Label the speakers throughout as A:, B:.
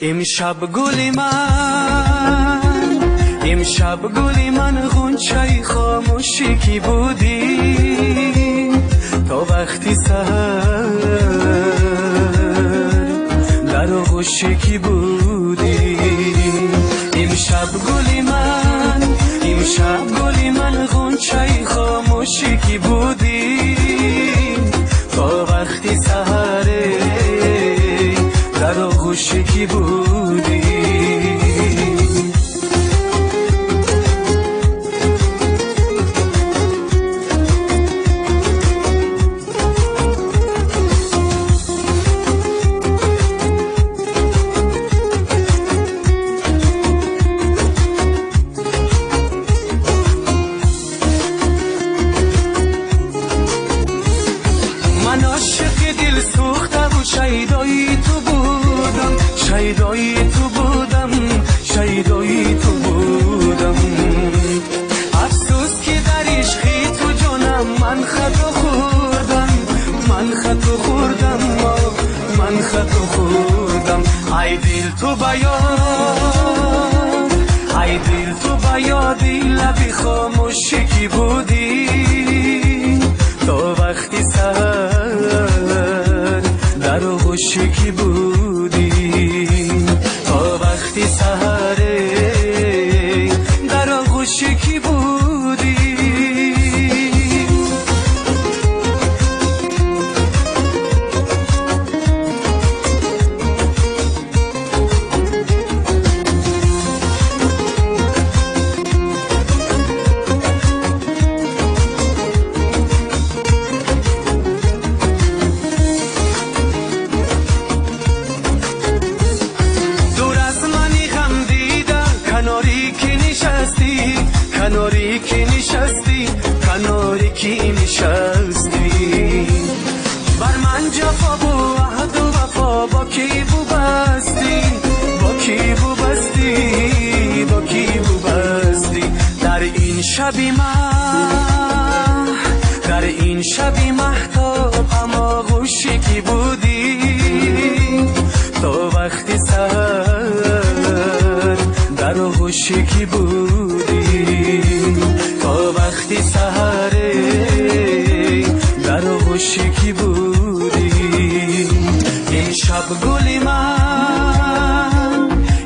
A: امشب گلی من غنچه خاموشی کی بودی تا وقتی سحر در آغوشی کی بودی امشب گلی من غنچه خاموشی کی بودی تا وقتی سحر در آغوشی کی بودی من عاشق دل سوخته و شیدای تو بودم افسوس که در عشقی تو جانم من خطا خوردم ای دل تو بیادی لبی خاموشی کی بودی تا وقتی سحر در آغوشی کی بودی تا وقتی سحر در آغوشی کی بودی کناری که نشستی بر من جفا و عهد و وفا با کی بستی در این شبی مهتاب اما غوشی کی بودی تا وقتی سحر در آغوشی کی بودی تا وقتی سحر در آغوشی کی بودی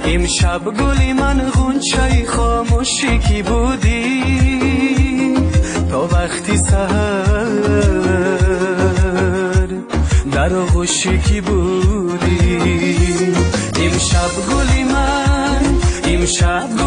A: امشب گلی من غنچه خاموشی کی بودی تا وقتی سحر در آغوشی کی بودی امشب